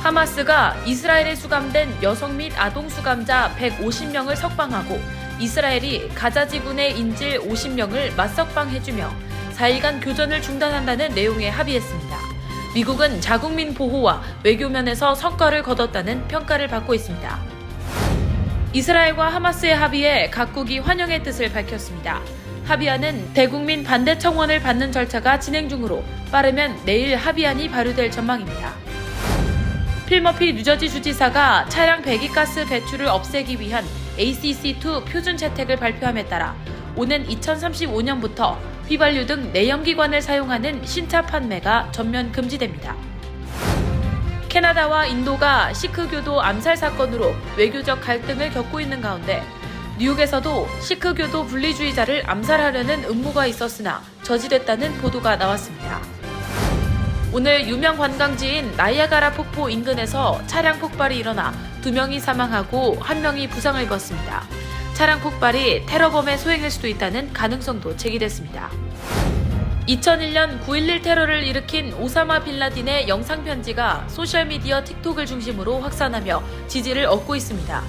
하마스가 이스라엘에 수감된 여성 및 아동 수감자 150명을 석방하고 이스라엘이 가자 지구내 인질 50명을 맞석방해주며 4일간 교전을 중단한다는 내용에 합의했습니다. 미국은 자국민 보호와 외교 면에서 성과를 거뒀다는 평가를 받고 있습니다. 이스라엘과 하마스의 합의에 각국이 환영의 뜻을 밝혔습니다. 합의안은 대국민 반대 청원을 받는 절차가 진행 중으로 빠르면 내일 합의안이 발효될 전망입니다. 필머피 뉴저지 주지사가 차량 배기가스 배출을 없애기 위한 ACC2 표준 채택을 발표함에 따라 오는 2035년부터 휘발유 등 내연기관을 사용하는 신차 판매가 전면 금지됩니다. 캐나다와 인도가 시크교도 암살 사건으로 외교적 갈등을 겪고 있는 가운데 뉴욕에서도 시크교도 분리주의자를 암살하려는 음모가 있었으나 저지됐다는 보도가 나왔습니다. 오늘 유명 관광지인 나이아가라 폭포 인근에서 차량 폭발이 일어나 2명이 사망하고 1명이 부상을 입었습니다. 차량 폭발이 테러범의 소행일 수도 있다는 가능성도 제기됐습니다. 2001년 9.11 테러를 일으킨 오사마 빌라딘의 영상편지가 소셜미디어 틱톡을 중심으로 확산하며 지지를 얻고 있습니다.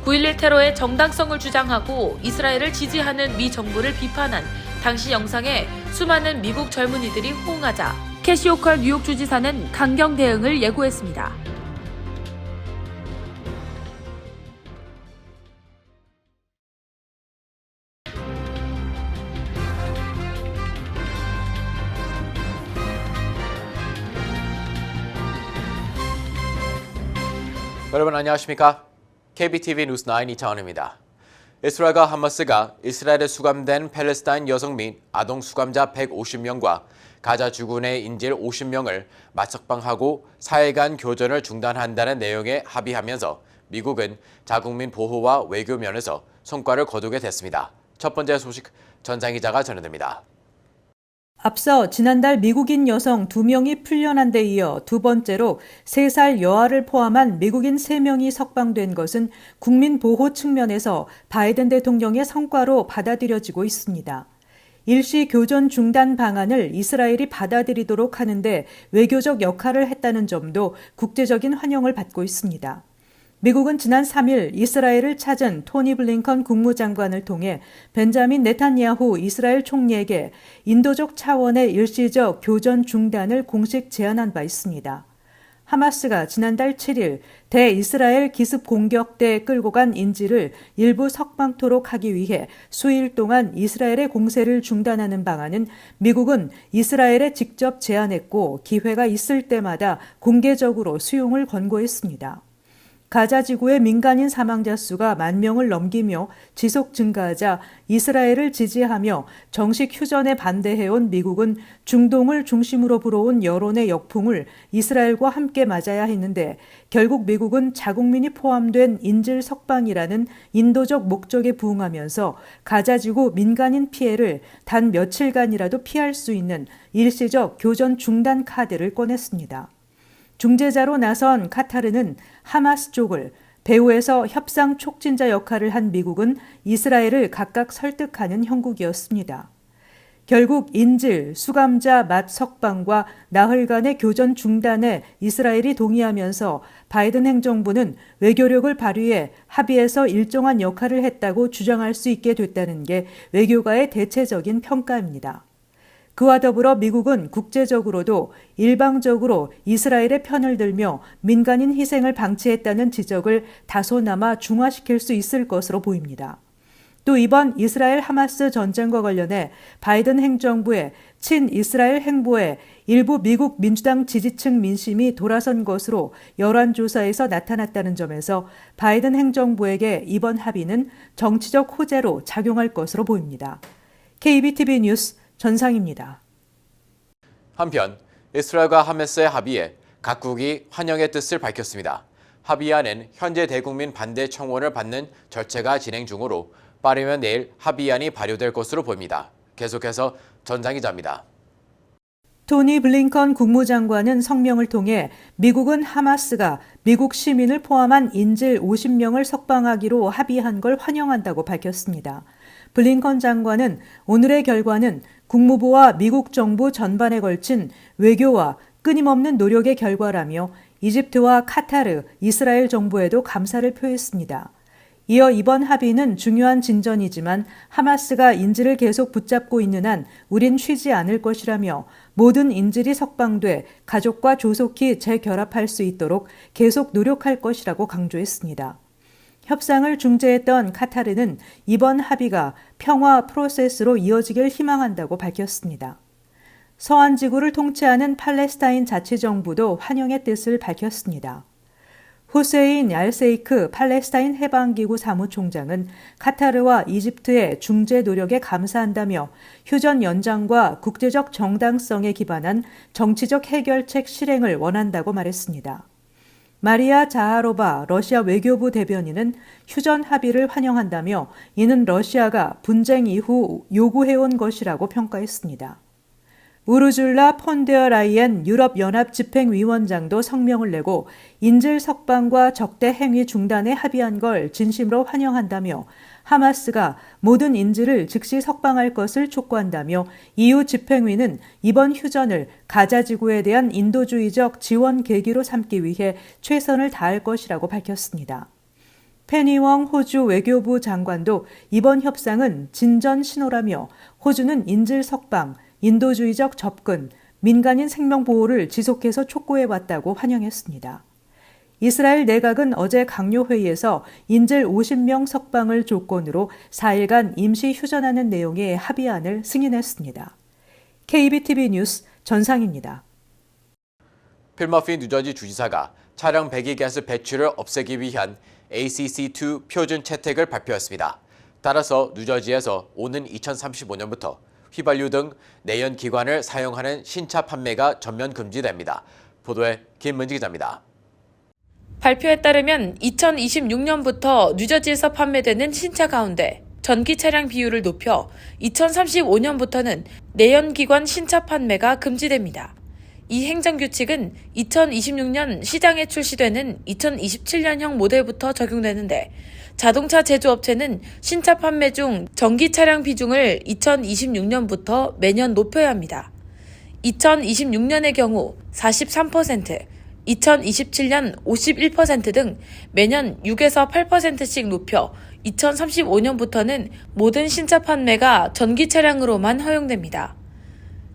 9.11 테러의 정당성을 주장하고 이스라엘을 지지하는 미 정부를 비판한 당시 영상에 수많은 미국 젊은이들이 호응하자 캐시 호컬 뉴욕 주지사는 강경 대응을 예고했습니다. 여러분 안녕하십니까? KBTV 뉴스 9 이창원입니다. 이스라엘과 하마스가 이스라엘에 수감된 팔레스타인 여성 및 아동 수감자 150명과 가자 주군의 인질 50명을 맞석방하고 4일간 교전을 중단한다는 내용에 합의하면서 미국은 자국민 보호와 외교 면에서 성과를 거두게 됐습니다. 첫 번째 소식 전장 기자가 전해드립니다. 앞서 지난달 미국인 여성 2명이 풀려난 데 이어 두 번째로 3살 여아를 포함한 미국인 3명이 석방된 것은 국민 보호 측면에서 바이든 대통령의 성과로 받아들여지고 있습니다. 일시 교전 중단 방안을 이스라엘이 받아들이도록 하는데 외교적 역할을 했다는 점도 국제적인 환영을 받고 있습니다. 미국은 지난 3일 이스라엘을 찾은 토니 블링컨 국무장관을 통해 벤자민 네탄야후 이스라엘 총리에게 인도적 차원의 일시적 교전 중단을 공식 제안한 바 있습니다. 하마스가 지난달 7일 대이스라엘 기습 공격 때 끌고 간 인질을 일부 석방토록 하기 위해 수일 동안 이스라엘의 공세를 중단하는 방안은 미국은 이스라엘에 직접 제안했고 기회가 있을 때마다 공개적으로 수용을 권고했습니다. 가자 지구의 민간인 사망자 수가 10,000명을 넘기며 지속 증가하자 이스라엘을 지지하며 정식 휴전에 반대해온 미국은 중동을 중심으로 불어온 여론의 역풍을 이스라엘과 함께 맞아야 했는데 결국 미국은 자국민이 포함된 인질 석방이라는 인도적 목적에 부응하면서 가자 지구 민간인 피해를 단 며칠간이라도 피할 수 있는 일시적 교전 중단 카드를 꺼냈습니다. 중재자로 나선 카타르는 하마스 쪽을, 배후에서 협상 촉진자 역할을 한 미국은 이스라엘을 각각 설득하는 형국이었습니다. 결국 인질, 수감자 맞석방과 나흘간의 교전 중단에 이스라엘이 동의하면서 바이든 행정부는 외교력을 발휘해 합의에서 일정한 역할을 했다고 주장할 수 있게 됐다는 게 외교가의 대체적인 평가입니다. 그와 더불어 미국은 국제적으로도 일방적으로 이스라엘의 편을 들며 민간인 희생을 방치했다는 지적을 다소나마 중화시킬 수 있을 것으로 보입니다. 또 이번 이스라엘 하마스 전쟁과 관련해 바이든 행정부의 친이스라엘 행보에 일부 미국 민주당 지지층 민심이 돌아선 것으로 여론조사에서 나타났다는 점에서 바이든 행정부에게 이번 합의는 정치적 호재로 작용할 것으로 보입니다. KBTV 뉴스 전상입니다. 한편 이스라엘과 하마스의 합의에 각국이 환영의 뜻을 밝혔습니다. 합의안은 현재 대국민 반대 청원을 받는 절차가 진행 중으로 빠르면 내일 합의안이 발효될 것으로 보입니다. 계속해서 전장 기자입니다. 토니 블링컨 국무장관은 성명을 통해 미국은 하마스가 미국 시민을 포함한 인질 50명을 석방하기로 합의한 걸 환영한다고 밝혔습니다. 블링컨 장관은 오늘의 결과는 국무부와 미국 정부 전반에 걸친 외교와 끊임없는 노력의 결과라며 이집트와 카타르, 이스라엘 정부에도 감사를 표했습니다. 이어 이번 합의는 중요한 진전이지만 하마스가 인질을 계속 붙잡고 있는 한 우린 쉬지 않을 것이라며 모든 인질이 석방돼 가족과 조속히 재결합할 수 있도록 계속 노력할 것이라고 강조했습니다. 협상을 중재했던 카타르는 이번 합의가 평화 프로세스로 이어지길 희망한다고 밝혔습니다. 서한 지구를 통치하는 팔레스타인 자치정부도 환영의 뜻을 밝혔습니다. 후세인 얄세이크 팔레스타인 해방기구 사무총장은 카타르와 이집트의 중재 노력에 감사한다며 휴전 연장과 국제적 정당성에 기반한 정치적 해결책 실행을 원한다고 말했습니다. 마리아 자하로바 러시아 외교부 대변인은 휴전 합의를 환영한다며 이는 러시아가 분쟁 이후 요구해온 것이라고 평가했습니다. 우르줄라 폰데어 라이엔 유럽연합 집행위원장도 성명을 내고 인질 석방과 적대 행위 중단에 합의한 걸 진심으로 환영한다며 하마스가 모든 인질을 즉시 석방할 것을 촉구한다며 EU 집행위는 이번 휴전을 가자 지구에 대한 인도주의적 지원 계기로 삼기 위해 최선을 다할 것이라고 밝혔습니다. 페니웡 호주 외교부 장관도 이번 협상은 진전 신호라며 호주는 인질 석방, 인도주의적 접근, 민간인 생명 보호를 지속해서 촉구해왔다고 환영했습니다. 이스라엘 내각은 어제 강요회의에서 인질 50명 석방을 조건으로 4일간 임시 휴전하는 내용의 합의안을 승인했습니다. KBTV 뉴스 전상입니다. 필머피 뉴저지 주지사가 차량 배기가스 배출을 없애기 위한 ACC2 표준 채택을 발표했습니다. 따라서 뉴저지에서 오는 2035년부터 휘발유 등 내연 기관을 사용하는 신차 판매가 전면 금지됩니다. 보도에 김문지 기자입니다. 발표에 따르면 2026년부터 뉴저지에서 판매되는 신차 가운데 전기 차량 비율을 높여 2035년부터는 내연기관 신차 판매가 금지됩니다. 이 행정규칙은 2026년 시장에 출시되는 2027년형 모델부터 적용되는데 자동차 제조업체는 신차 판매 중 전기 차량 비중을 2026년부터 매년 높여야 합니다. 2026년의 경우 43%, 2027년 51% 등 매년 6에서 8%씩 높여 2035년부터는 모든 신차 판매가 전기 차량으로만 허용됩니다.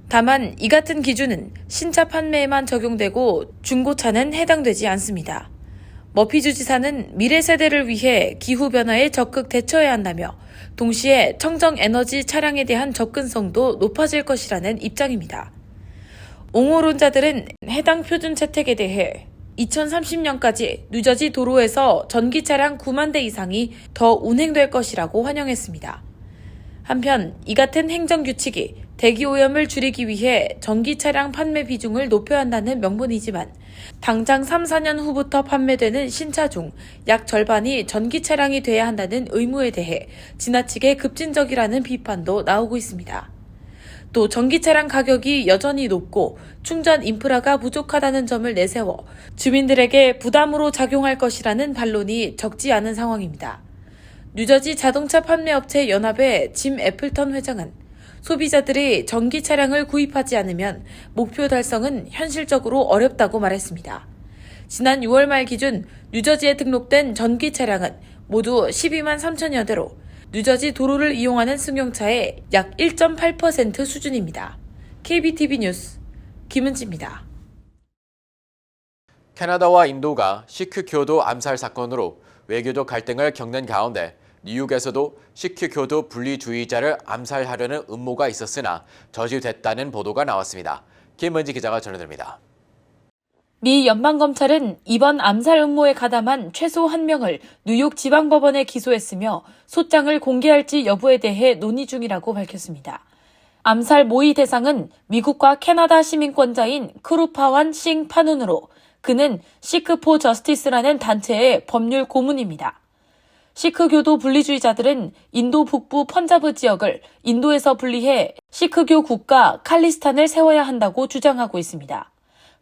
다만 이 같은 기준은 신차 판매에만 적용되고 중고차는 해당되지 않습니다. 머피 주지사는 미래 세대를 위해 기후변화에 적극 대처해야 한다며 동시에 청정에너지 차량에 대한 접근성도 높아질 것이라는 입장입니다. 옹호론자들은 해당 표준 채택에 대해 2030년까지 뉴저지 도로에서 전기 차량 9만 대 이상이 더 운행될 것이라고 환영했습니다. 한편 이 같은 행정규칙이 대기오염을 줄이기 위해 전기 차량 판매 비중을 높여야 한다는 명분이지만 당장 3, 4년 후부터 판매되는 신차 중 약 절반이 전기 차량이 돼야 한다는 의무에 대해 지나치게 급진적이라는 비판도 나오고 있습니다. 또 전기 차량 가격이 여전히 높고 충전 인프라가 부족하다는 점을 내세워 주민들에게 부담으로 작용할 것이라는 반론이 적지 않은 상황입니다. 뉴저지 자동차 판매업체 연합의 짐 애플턴 회장은 소비자들이 전기 차량을 구입하지 않으면 목표 달성은 현실적으로 어렵다고 말했습니다. 지난 6월 말 기준 뉴저지에 등록된 전기 차량은 모두 12만 3천여 대로 뉴저지 도로를 이용하는 승용차의 약 1.8% 수준입니다. KBTV 뉴스 김은지입니다. 캐나다와 인도가 시크 교도 암살 사건으로 외교적 갈등을 겪는 가운데 뉴욕에서도 시크 교도 분리주의자를 암살하려는 음모가 있었으나 저지됐다는 보도가 나왔습니다. 김은지 기자가 전해드립니다. 미 연방검찰은 이번 암살 음모에 가담한 최소 1명을 뉴욕 지방법원에 기소했으며 소장을 공개할지 여부에 대해 논의 중이라고 밝혔습니다. 암살 모의 대상은 미국과 캐나다 시민권자인 크루파완 싱 파눈으로 그는 시크 포 저스티스라는 단체의 법률 고문입니다. 시크 교도 분리주의자들은 인도 북부 펀자브 지역을 인도에서 분리해 시크교 국가 칼리스탄을 세워야 한다고 주장하고 있습니다.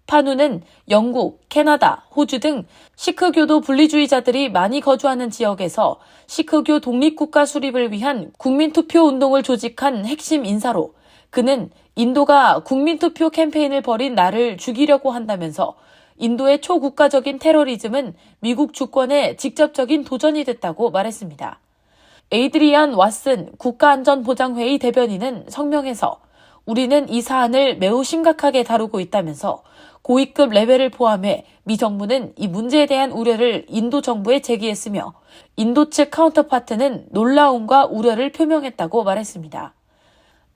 파누는 영국, 캐나다, 호주 등 시크교도 분리주의자들이 많이 거주하는 지역에서 시크교 독립국가 수립을 위한 국민투표 운동을 조직한 핵심 인사로 그는 인도가 국민투표 캠페인을 벌인 나를 죽이려고 한다면서 인도의 초국가적인 테러리즘은 미국 주권에 직접적인 도전이 됐다고 말했습니다. 에이드리안 왓슨 국가안전보장회의 대변인은 성명에서 우리는 이 사안을 매우 심각하게 다루고 있다면서 고위급 레벨을 포함해 미 정부는 이 문제에 대한 우려를 인도 정부에 제기했으며 인도 측 카운터파트는 놀라움과 우려를 표명했다고 말했습니다.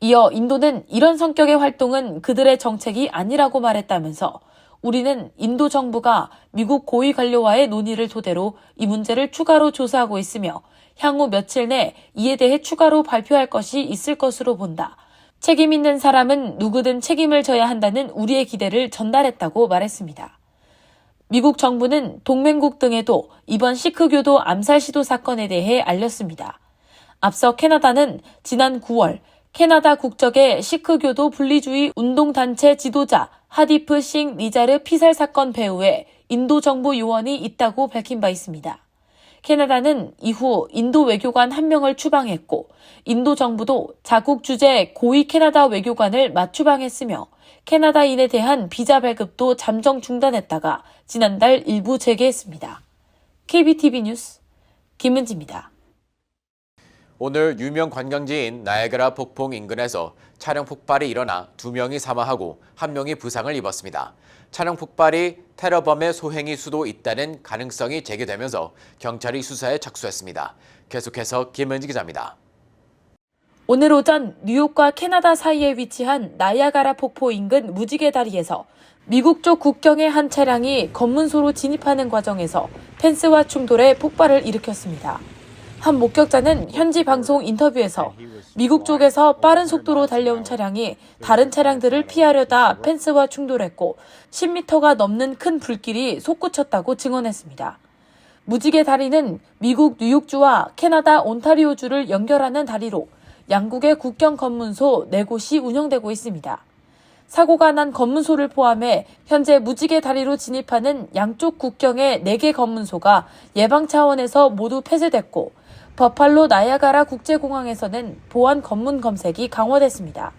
이어 인도는 이런 성격의 활동은 그들의 정책이 아니라고 말했다면서 우리는 인도 정부가 미국 고위 관료와의 논의를 토대로 이 문제를 추가로 조사하고 있으며 향후 며칠 내 이에 대해 추가로 발표할 것이 있을 것으로 본다. 책임 있는 사람은 누구든 책임을 져야 한다는 우리의 기대를 전달했다고 말했습니다. 미국 정부는 동맹국 등에도 이번 시크교도 암살 시도 사건에 대해 알렸습니다. 앞서 캐나다는 지난 9월 캐나다 국적의 시크교도 분리주의 운동단체 지도자 하디프 싱 니자르 피살 사건 배후에 인도 정부 요원이 있다고 밝힌 바 있습니다. 캐나다는 이후 인도 외교관 1명을 추방했고 인도 정부도 자국 주재 고위 캐나다 외교관을 맞추방했으며 캐나다인에 대한 비자 발급도 잠정 중단했다가 지난달 일부 재개했습니다. KBTV 뉴스 김은지입니다. 오늘 유명 관광지인 나이아가라 폭포 인근에서 차량 폭발이 일어나 2명이 사망하고 1명이 부상을 입었습니다. 차량 폭발이 테러범의 소행일 수도 있다는 가능성이 제기되면서 경찰이 수사에 착수했습니다. 계속해서 김은지 기자입니다. 오늘 오전 뉴욕과 캐나다 사이에 위치한 나이아가라 폭포 인근 무지개 다리에서 미국 쪽 국경의 한 차량이 검문소로 진입하는 과정에서 펜스와 충돌해 폭발을 일으켰습니다. 한 목격자는 현지 방송 인터뷰에서 미국 쪽에서 빠른 속도로 달려온 차량이 다른 차량들을 피하려다 펜스와 충돌했고 10m가 넘는 큰 불길이 솟구쳤다고 증언했습니다. 무지개 다리는 미국 뉴욕주와 캐나다 온타리오주를 연결하는 다리로 양국의 국경 검문소 4곳이 운영되고 있습니다. 사고가 난 검문소를 포함해 현재 무지개 다리로 진입하는 양쪽 국경의 4개 검문소가 예방 차원에서 모두 폐쇄됐고 버팔로 나이아가라 국제공항에서는 보안 검문 검색이 강화됐습니다.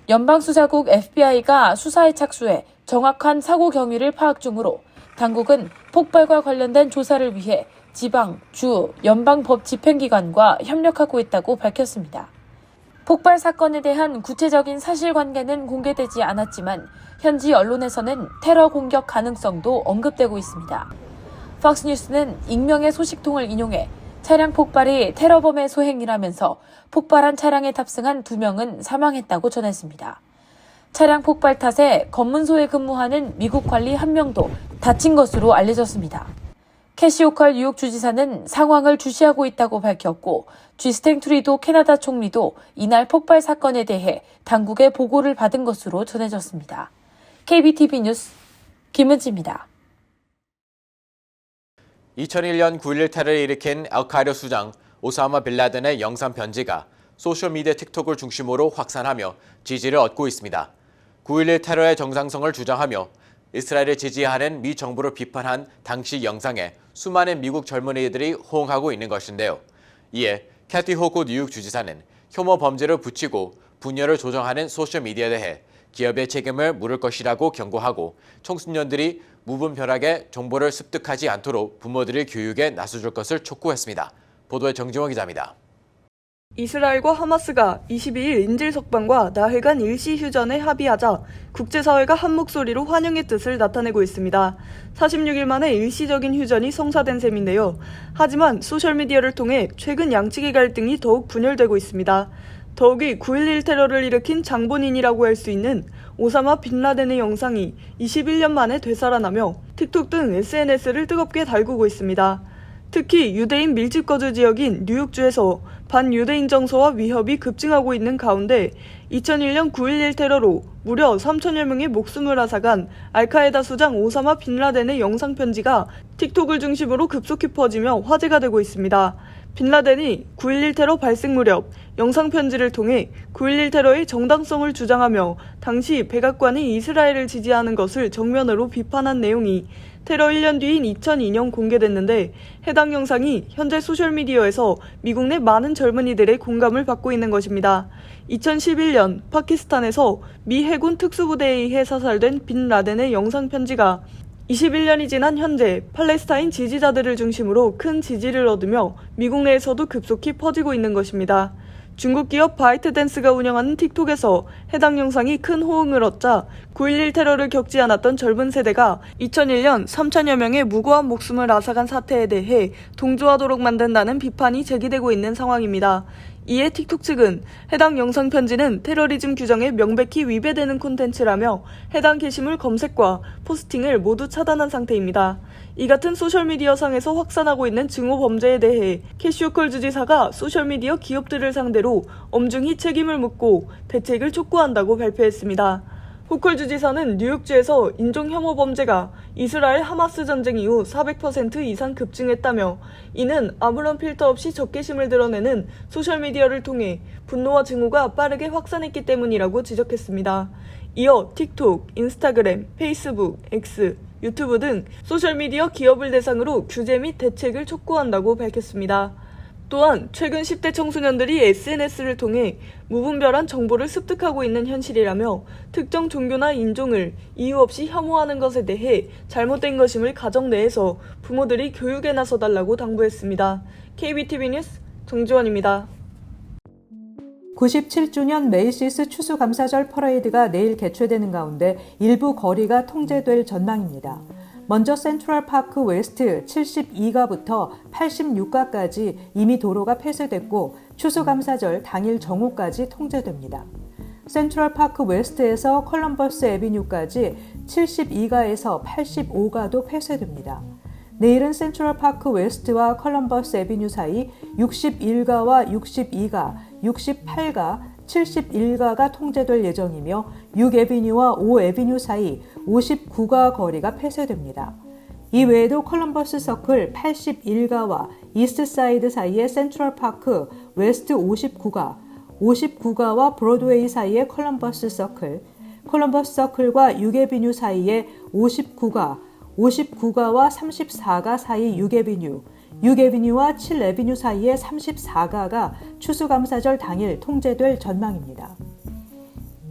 연방수사국 FBI가 수사에 착수해 정확한 사고 경위를 파악 중으로 당국은 폭발과 관련된 조사를 위해 지방, 주, 연방법 집행기관과 협력하고 있다고 밝혔습니다. 폭발 사건에 대한 구체적인 사실관계는 공개되지 않았지만 현지 언론에서는 테러 공격 가능성도 언급되고 있습니다. 팍스뉴스는 익명의 소식통을 인용해 차량 폭발이 테러범의 소행이라면서 폭발한 차량에 탑승한 2명은 사망했다고 전했습니다. 차량 폭발 탓에 검문소에 근무하는 미국 관리 1명도 다친 것으로 알려졌습니다. 캐시 호컬 뉴욕 주지사는 상황을 주시하고 있다고 밝혔고 쥐스탱 투리도 캐나다 총리도 이날 폭발 사건에 대해 당국의 보고를 받은 것으로 전해졌습니다. KBTV 뉴스 김은지입니다. 2001년 9.11 테러를 일으킨 알카이다 수장 오사마 빌라덴의 영상 편지가 소셜미디어 틱톡을 중심으로 확산하며 지지를 얻고 있습니다. 9.11 테러의 정상성을 주장하며 이스라엘을 지지하는 미 정부를 비판한 당시 영상에 수많은 미국 젊은이들이 호응하고 있는 것인데요. 이에 캐티 호고 뉴욕 주지사는 혐오 범죄를 붙이고 분열을 조장하는 소셜미디어에 대해 기업의 책임을 물을 것이라고 경고하고 청소년들이 무분별하게 정보를 습득하지 않도록 부모들의 교육에 나서줄 것을 촉구했습니다. 보도에 정지원 기자입니다. 이스라엘과 하마스가 22일 인질 석방과 나흘간 일시 휴전에 합의하자 국제사회가 한 목소리로 환영의 뜻을 나타내고 있습니다. 46일 만에 일시적인 휴전이 성사된 셈인데요. 하지만 소셜미디어를 통해 최근 양측의 갈등이 더욱 분열되고 있습니다. 더욱이 9.11 테러를 일으킨 장본인이라고 할 수 있는 오사마 빈라덴의 영상이 21년 만에 되살아나며 틱톡 등 SNS를 뜨겁게 달구고 있습니다. 특히 유대인 밀집 거주 지역인 뉴욕주에서 반유대인 정서와 위협이 급증하고 있는 가운데 2001년 9.11 테러로 무려 3천여 명의 목숨을 앗아간 알카에다 수장 오사마 빈라덴의 영상 편지가 틱톡을 중심으로 급속히 퍼지며 화제가 되고 있습니다. 빈라덴이 9.11 테러 발생 무렵 영상 편지를 통해 9.11 테러의 정당성을 주장하며 당시 백악관이 이스라엘을 지지하는 것을 정면으로 비판한 내용이 테러 1년 뒤인 2002년 공개됐는데 해당 영상이 현재 소셜미디어에서 미국 내 많은 젊은이들의 공감을 받고 있는 것입니다. 2011년 파키스탄에서 미 해군 특수부대에 의해 사살된 빈 라덴의 영상 편지가 21년이 지난 현재 팔레스타인 지지자들을 중심으로 큰 지지를 얻으며 미국 내에서도 급속히 퍼지고 있는 것입니다. 중국 기업 바이트댄스가 운영하는 틱톡에서 해당 영상이 큰 호응을 얻자 9.11 테러를 겪지 않았던 젊은 세대가 2001년 3천여 명의 무고한 목숨을 앗아간 사태에 대해 동조하도록 만든다는 비판이 제기되고 있는 상황입니다. 이에 틱톡 측은 해당 영상 편지는 테러리즘 규정에 명백히 위배되는 콘텐츠라며 해당 게시물 검색과 포스팅을 모두 차단한 상태입니다. 이 같은 소셜미디어상에서 확산하고 있는 증오 범죄에 대해 캐시 호컬 주지사가 소셜미디어 기업들을 상대로 엄중히 책임을 묻고 대책을 촉구한다고 발표했습니다. 호컬 주지사는 뉴욕주에서 인종혐오 범죄가 이스라엘 하마스 전쟁 이후 400% 이상 급증했다며 이는 아무런 필터 없이 적개심을 드러내는 소셜미디어를 통해 분노와 증오가 빠르게 확산했기 때문이라고 지적했습니다. 이어 틱톡, 인스타그램, 페이스북, X, 유튜브 등 소셜미디어 기업을 대상으로 규제 및 대책을 촉구한다고 밝혔습니다. 또한 최근 10대 청소년들이 SNS를 통해 무분별한 정보를 습득하고 있는 현실이라며 특정 종교나 인종을 이유 없이 혐오하는 것에 대해 잘못된 것임을 가정 내에서 부모들이 교육에 나서달라고 당부했습니다. KBTV 뉴스 정지원입니다. 97주년 메이시스 추수감사절 퍼레이드가 내일 개최되는 가운데 일부 거리가 통제될 전망입니다. 먼저 센트럴파크 웨스트 72가부터 86가까지 이미 도로가 폐쇄됐고 추수감사절 당일 정오까지 통제됩니다. 센트럴파크 웨스트에서 컬럼버스 애비뉴까지 72가에서 85가도 폐쇄됩니다. 내일은 센트럴파크 웨스트와 컬럼버스 애비뉴 사이 61가와 62가, 68가, 71가가 통제될 예정이며 6애비뉴와 5애비뉴 사이 59가 거리가 폐쇄됩니다. 이 외에도 컬럼버스 서클 81가와 이스트사이드 사이의 센트럴파크 웨스트 59가, 59가와 브로드웨이 사이의 컬럼버스 서클, 컬럼버스 서클과 6애비뉴 사이의 59가, 59가와 34가 사이 6애비뉴, 6애비뉴와 7애비뉴 사이의 34가가 추수감사절 당일 통제될 전망입니다.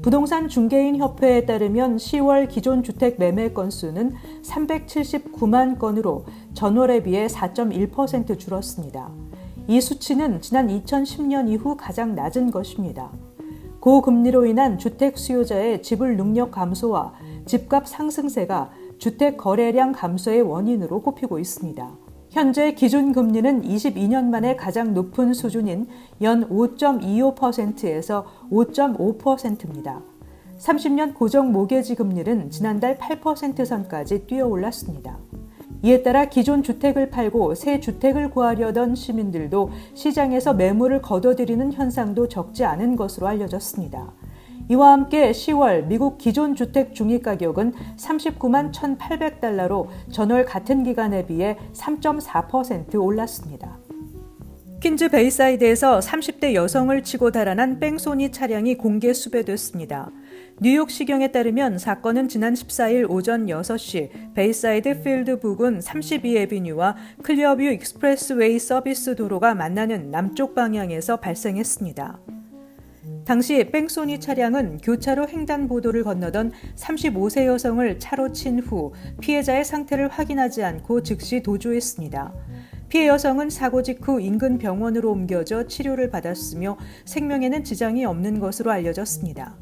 부동산 중개인 협회에 따르면 10월 기존 주택 매매 건수는 379만 건으로 전월에 비해 4.1% 줄었습니다. 이 수치는 지난 2010년 이후 가장 낮은 것입니다. 고금리로 인한 주택 수요자의 지불 능력 감소와 집값 상승세가 주택 거래량 감소의 원인으로 꼽히고 있습니다. 현재 기준금리는 22년 만에 가장 높은 수준인 연 5.25%에서 5.5%입니다. 30년 고정 모기지 금리는 지난달 8%선까지 뛰어올랐습니다. 이에 따라 기존 주택을 팔고 새 주택을 구하려던 시민들도 시장에서 매물을 거둬들이는 현상도 적지 않은 것으로 알려졌습니다. 이와 함께 10월 미국 기존 주택 중위가격은 39만 1,800달러로 전월 같은 기간에 비해 3.4% 올랐습니다. 퀸즈 베이사이드에서 30대 여성을 치고 달아난 뺑소니 차량이 공개 수배됐습니다. 뉴욕시경에 따르면 사건은 지난 14일 오전 6시 베이사이드 필드 부근 32애비뉴와 클리어뷰 익스프레스웨이 서비스 도로가 만나는 남쪽 방향에서 발생했습니다. 당시 뺑소니 차량은 교차로 횡단보도를 건너던 35세 여성을 차로 친 후 피해자의 상태를 확인하지 않고 즉시 도주했습니다. 피해 여성은 사고 직후 인근 병원으로 옮겨져 치료를 받았으며 생명에는 지장이 없는 것으로 알려졌습니다.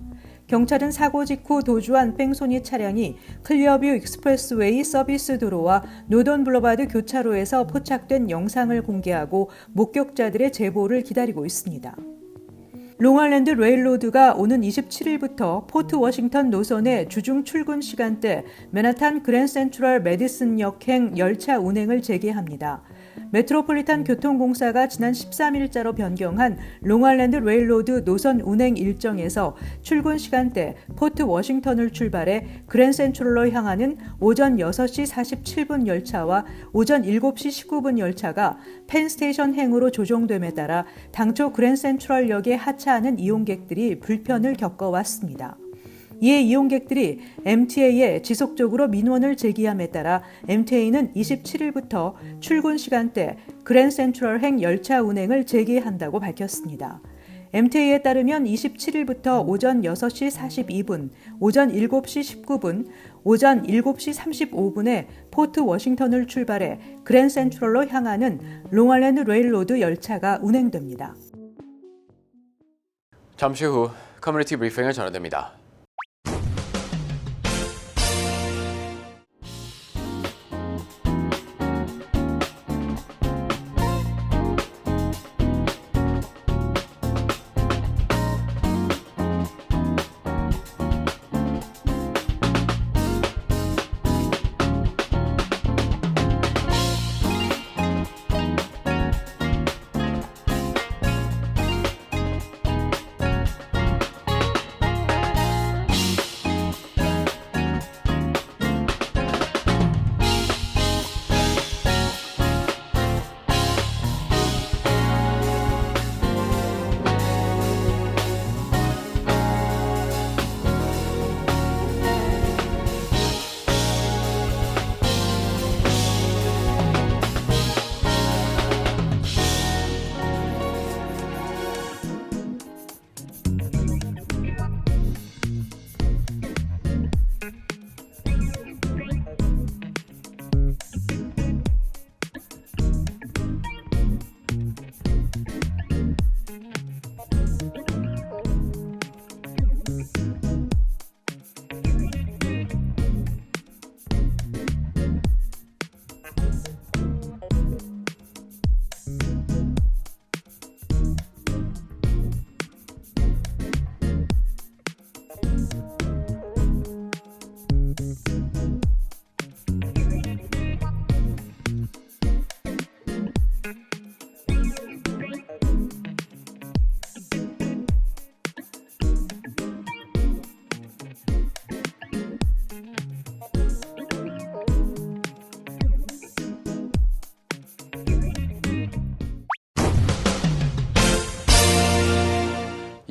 경찰은 사고 직후 도주한 뺑소니 차량이 클리어뷰 익스프레스웨이 서비스 도로와 노던 블러바드 교차로에서 포착된 영상을 공개하고 목격자들의 제보를 기다리고 있습니다. 롱아일랜드 레일로드가 오는 27일부터 포트 워싱턴 노선의 주중 출근 시간대 맨하탄 그랜 센트럴 메디슨역행 열차 운행을 재개합니다. 메트로폴리탄 교통공사가 지난 13일자로 변경한 롱아일랜드 레일로드 노선 운행 일정에서 출근 시간대 포트 워싱턴을 출발해 그랜 센트럴로 향하는 오전 6시 47분 열차와 오전 7시 19분 열차가 펜스테이션 행으로 조정됨에 따라 당초 그랜 센트럴역에 하차하는 이용객들이 불편을 겪어왔습니다. 이에 이용객들이 MTA에 지속적으로 민원을 제기함에 따라 MTA는 27일부터 출근 시간대 그랜 센트럴행 열차 운행을 재개한다고 밝혔습니다. MTA에 따르면 27일부터 오전 6시 42분, 오전 7시 19분, 오전 7시 35분에 포트 워싱턴을 출발해 그랜 센트럴로 향하는 롱아일랜드 레일로드 열차가 운행됩니다. 잠시 후 커뮤니티 브리핑을 전해드립니다.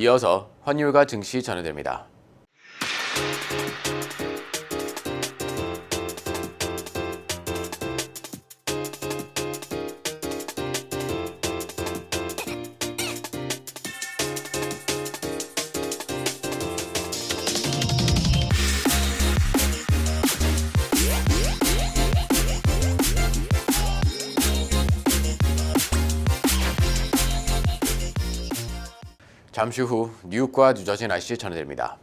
이어서 환율과 증시 전해드립니다. 잠시 후 뉴욕과 뉴저지 날씨 전해드립니다.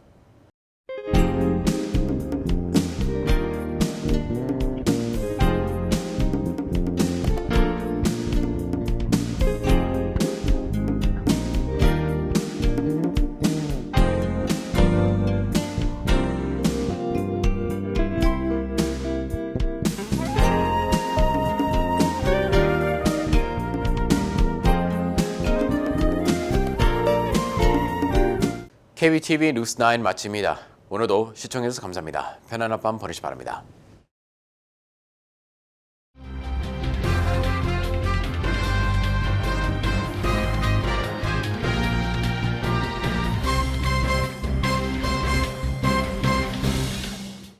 KBTV 뉴스 9 마칩니다. 오늘도 시청해주셔서 감사합니다. 편안한 밤 보내시기 바랍니다.